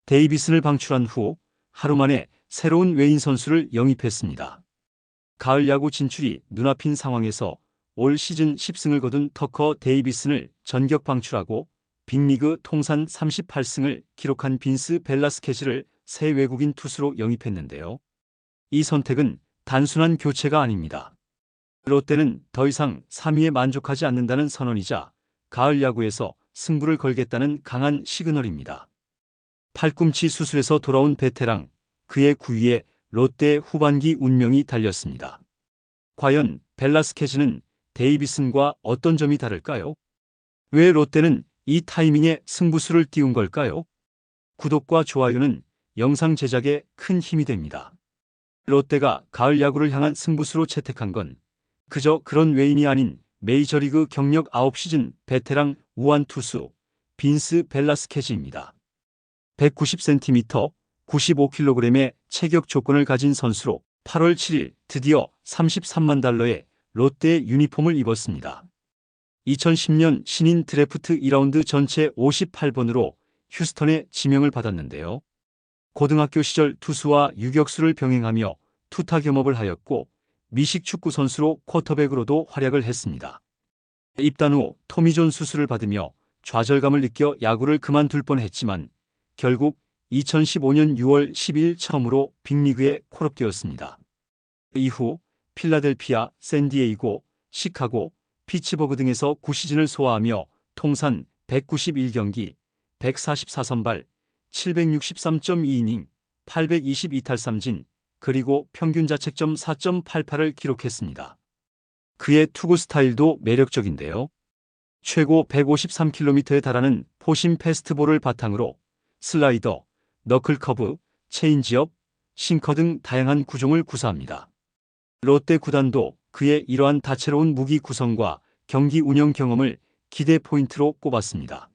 데이비슨을 방출한 후 하루 만에 새로운 외인 선수를 영입했습니다. 가을 야구 진출이 눈앞인 상황에서 올 시즌 10승을 거둔 터커 데이비슨을 전격 방출하고 빅리그 통산 38승을 기록한 빈스 벨라스케즈를 새 외국인 투수로 영입했는데요. 이 선택은 단순한 교체가 아닙니다. 롯데는 더 이상 3위에 만족하지 않는다는 선언이자 가을 야구에서 승부를 걸겠다는 강한 시그널입니다. 팔꿈치 수술에서 돌아온 베테랑, 그의 구위에 롯데의 후반기 운명이 달렸습니다. 과연 벨라스케즈는 데이비슨과 어떤 점이 다를까요? 왜 롯데는 이 타이밍에 승부수를 띄운 걸까요? 구독과 좋아요는 영상 제작에 큰 힘이 됩니다. 롯데가 가을 야구를 향한 승부수로 채택한 건 그저 그런 외인이 아닌 메이저리그 경력 9시즌 베테랑 우완 투수 빈스 벨라스케즈입니다. 190cm, 95kg의 체격 조건을 가진 선수로 8월 7일 드디어 33만 달러의 롯데의 유니폼을 입었습니다. 2010년 신인 드래프트 2라운드 전체 58번으로 휴스턴에 지명을 받았는데요. 고등학교 시절 투수와 유격수를 병행하며 투타 겸업을 하였고 미식 축구 선수로 쿼터백으로도 활약을 했습니다. 입단 후 토미존 수술을 받으며 좌절감을 느껴 야구를 그만둘 뻔했지만 결국 2015년 6월 10일 처음으로 빅리그에 콜업되었습니다. 이후 필라델피아, 샌디에이고, 시카고, 피츠버그 등에서 9시즌을 소화하며 통산 191경기, 144선발, 763.2이닝, 822탈삼진, 그리고 평균 자책점 4.88을 기록했습니다. 그의 투구 스타일도 매력적인데요. 최고 153km에 달하는 포심 패스트볼을 바탕으로 슬라이더, 너클커브, 체인지업, 싱커 등 다양한 구종을 구사합니다. 롯데 구단도 그의 이러한 다채로운 무기 구성과 경기 운영 경험을 기대 포인트로 꼽았습니다.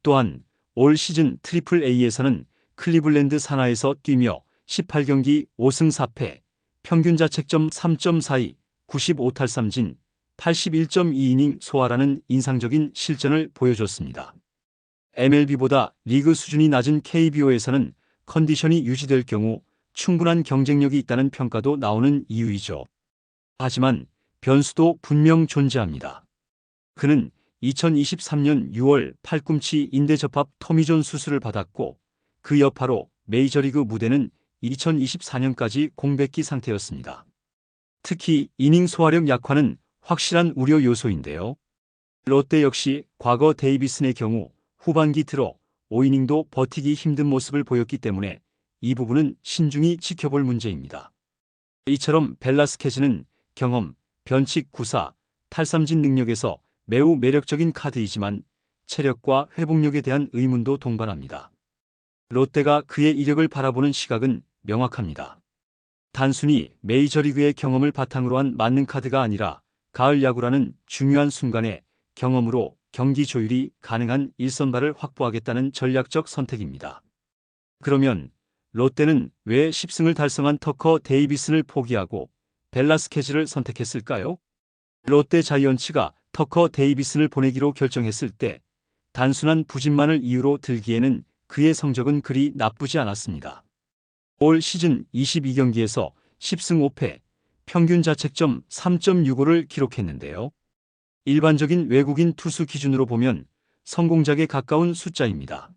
또한 올 시즌 트리플 A에서는 클리블랜드 산하에서 뛰며 18경기 5승 4패, 평균 자책점 3.42, 95탈삼진, 81.2이닝 소화라는 인상적인 실전을 보여줬습니다. MLB보다 리그 수준이 낮은 KBO에서는 컨디션이 유지될 경우 충분한 경쟁력이 있다는 평가도 나오는 이유이죠. 하지만 변수도 분명 존재합니다. 그는 2023년 6월 팔꿈치 인대 접합 토미존 수술을 받았고 그 여파로 메이저리그 무대는 2024년까지 공백기 상태였습니다. 특히 이닝 소화력 약화는 확실한 우려 요소인데요. 롯데 역시 과거 데이비슨의 경우 후반기 들어 5이닝도 버티기 힘든 모습을 보였기 때문에 이 부분은 신중히 지켜볼 문제입니다. 이처럼 벨라스케즈는 경험, 변칙 구사, 탈삼진 능력에서 매우 매력적인 카드이지만 체력과 회복력에 대한 의문도 동반합니다. 롯데가 그의 이력을 바라보는 시각은 명확합니다. 단순히 메이저리그의 경험을 바탕으로 한 만능 카드가 아니라 가을 야구라는 중요한 순간에 경험으로 경기 조율이 가능한 일선발을 확보하겠다는 전략적 선택입니다. 그러면 롯데는 왜 10승을 달성한 터커 데이비슨을 포기하고 벨라스케즈를 선택했을까요? 롯데 자이언츠가 터커 데이비슨을 보내기로 결정했을 때 단순한 부진만을 이유로 들기에는 그의 성적은 그리 나쁘지 않았습니다. 올 시즌 22경기에서 10승 5패, 평균 자책점 3.65를 기록했는데요. 일반적인 외국인 투수 기준으로 보면 성공작에 가까운 숫자입니다.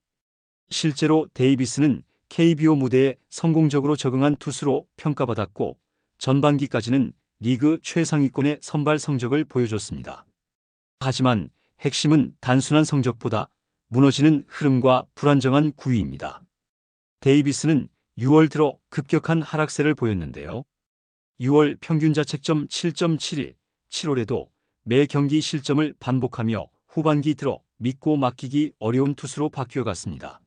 실제로 데이비스는 KBO 무대에 성공적으로 적응한 투수로 평가받았고 전반기까지는 리그 최상위권의 선발 성적을 보여줬습니다. 하지만 핵심은 단순한 성적보다 무너지는 흐름과 불안정한 구위입니다. 데이비스는 6월 들어 급격한 하락세를 보였는데요. 6월 평균 자책점 7.71, 7월에도 매 경기 실점을 반복하며 후반기 들어 믿고 맡기기 어려운 투수로 바뀌어갔습니다.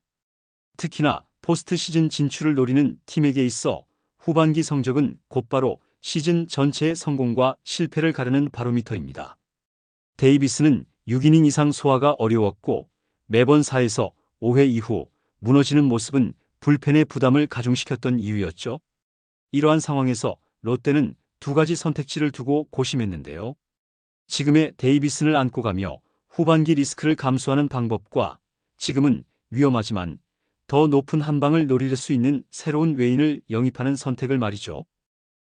특히나 포스트 시즌 진출을 노리는 팀에게 있어 후반기 성적은 곧바로 시즌 전체의 성공과 실패를 가르는 바로미터입니다. 데이비스는 6이닝 이상 소화가 어려웠고 매번 4에서 5회 이후 무너지는 모습은 불펜의 부담을 가중시켰던 이유였죠. 이러한 상황에서 롯데는 두 가지 선택지를 두고 고심했는데요. 지금의 데이비슨을 안고 가며 후반기 리스크를 감수하는 방법과 지금은 위험하지만 더 높은 한 방을 노릴 수 있는 새로운 외인을 영입하는 선택을 말이죠.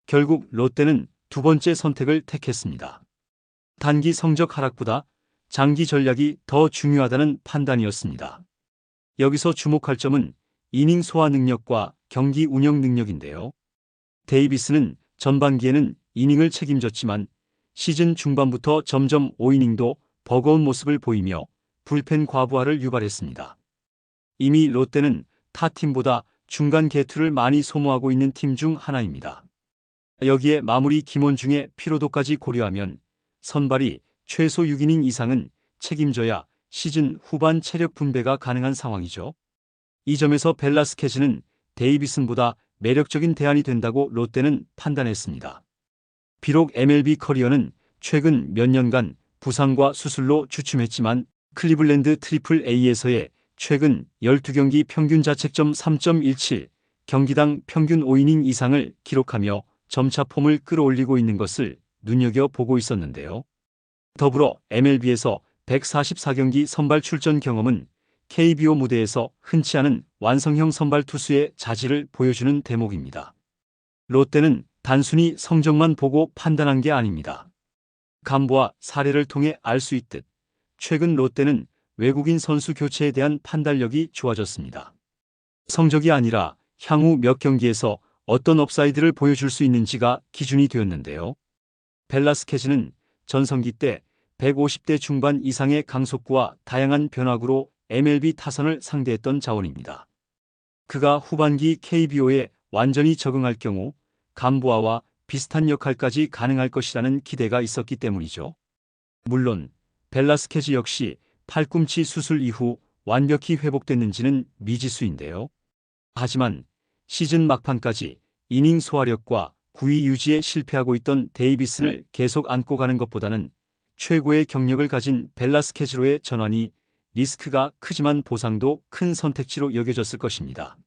결국 롯데는 두 번째 선택을 택했습니다. 단기 성적 하락보다 장기 전략이 더 중요하다는 판단이었습니다. 여기서 주목할 점은 이닝 소화 능력과 경기 운영 능력인데요. 데이비스는 전반기에는 이닝을 책임졌지만 시즌 중반부터 점점 5이닝도 버거운 모습을 보이며 불펜 과부하를 유발했습니다. 이미 롯데는 타 팀보다 중간 개투를 많이 소모하고 있는 팀 중 하나입니다. 여기에 마무리 김원중의 피로도까지 고려하면 선발이 최소 6이닝 이상은 책임져야 시즌 후반 체력 분배가 가능한 상황이죠. 이 점에서 벨라스케즈는 데이비슨보다 매력적인 대안이 된다고 롯데는 판단했습니다. 비록 MLB 커리어는 최근 몇 년간 부상과 수술로 주춤했지만 클리블랜드 트리플 A에서의 최근 12경기 평균 자책점 3.17, 경기당 평균 5이닝 이상을 기록하며 점차 폼을 끌어올리고 있는 것을 눈여겨보고 있었는데요. 더불어 MLB에서 144경기 선발 출전 경험은 KBO 무대에서 흔치 않은 완성형 선발 투수의 자질을 보여주는 대목입니다. 롯데는 단순히 성적만 보고 판단한 게 아닙니다. 감보와 사례를 통해 알 수 있듯 최근 롯데는 외국인 선수 교체에 대한 판단력이 좋아졌습니다. 성적이 아니라 향후 몇 경기에서 어떤 업사이드를 보여줄 수 있는지가 기준이 되었는데요. 벨라스케즈는 전성기 때 150대 중반 이상의 강속구와 다양한 변화구로 MLB 타선을 상대했던 자원입니다. 그가 후반기 KBO에 완전히 적응할 경우 감보아와 비슷한 역할까지 가능할 것이라는 기대가 있었기 때문이죠. 물론 벨라스케즈 역시 팔꿈치 수술 이후 완벽히 회복됐는지는 미지수인데요. 하지만 시즌 막판까지 이닝 소화력과 구위 유지에 실패하고 있던 데이비슨을 계속 안고 가는 것보다는 최고의 경력을 가진 벨라스케즈로의 전환이 리스크가 크지만 보상도 큰 선택지로 여겨졌을 것입니다.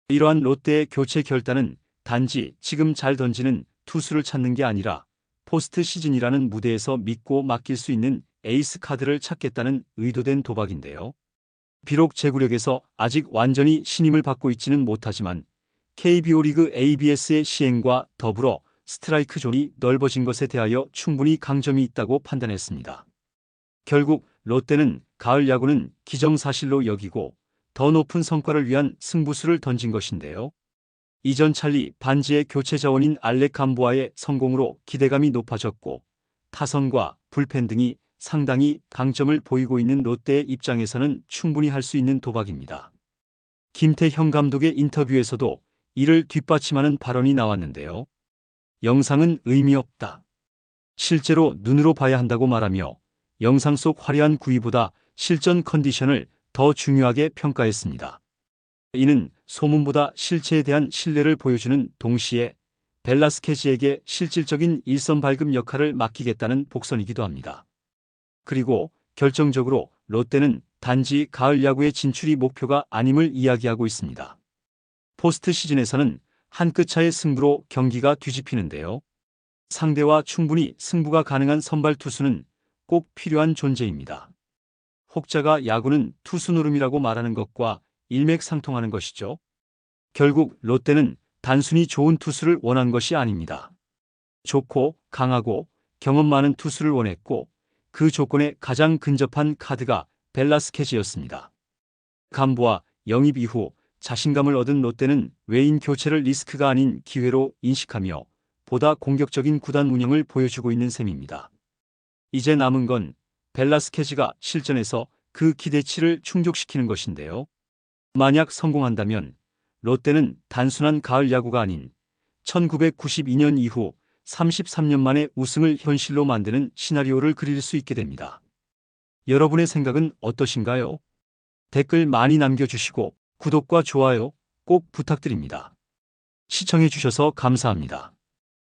이러한 롯데의 교체 결단은 단지 지금 잘 던지는 투수를 찾는 게 아니라 포스트 시즌이라는 무대에서 믿고 맡길 수 있는 에이스 카드를 찾겠다는 의도된 도박인데요. 비록 제구력에서 아직 완전히 신임을 받고 있지는 못하지만 KBO 리그 ABS의 시행과 더불어 스트라이크 존이 넓어진 것에 대하여 충분히 강점이 있다고 판단했습니다. 결국 롯데는 가을 야구는 기정사실로 여기고 더 높은 성과를 위한 승부수를 던진 것인데요. 이전 찰리 반지의 교체 자원인 알렉 감보아의 성공으로 기대감이 높아졌고 타선과 불펜 등이 상당히 강점을 보이고 있는 롯데의 입장에서는 충분히 할 수 있는 도박입니다. 김태형 감독의 인터뷰에서도 이를 뒷받침하는 발언이 나왔는데요. 영상은 의미 없다. 실제로 눈으로 봐야 한다고 말하며 영상 속 화려한 구위보다 실전 컨디션을 더 중요하게 평가했습니다. 이는 소문보다 실체에 대한 신뢰를 보여주는 동시에 벨라스케즈에게 실질적인 일선 발급 역할을 맡기겠다는 복선이기도 합니다. 그리고 결정적으로 롯데는 단지 가을 야구의 진출이 목표가 아님을 이야기하고 있습니다. 포스트 시즌에서는 한 끗 차의 승부로 경기가 뒤집히는데요. 상대와 충분히 승부가 가능한 선발 투수는 꼭 필요한 존재입니다. 혹자가 야구는 투수 노름이라고 말하는 것과 일맥상통하는 것이죠. 결국 롯데는 단순히 좋은 투수를 원한 것이 아닙니다. 좋고 강하고 경험 많은 투수를 원했고 그 조건에 가장 근접한 카드가 벨라스케즈였습니다. 감보아 영입 이후 자신감을 얻은 롯데는 외인 교체를 리스크가 아닌 기회로 인식하며 보다 공격적인 구단 운영을 보여주고 있는 셈입니다. 이제 남은 건 벨라스케즈가 실전에서 그 기대치를 충족시키는 것인데요. 만약 성공한다면 롯데는 단순한 가을 야구가 아닌 1992년 이후 33년 만에 우승을 현실로 만드는 시나리오를 그릴 수 있게 됩니다. 여러분의 생각은 어떠신가요? 댓글 많이 남겨주시고 구독과 좋아요 꼭 부탁드립니다. 시청해주셔서 감사합니다.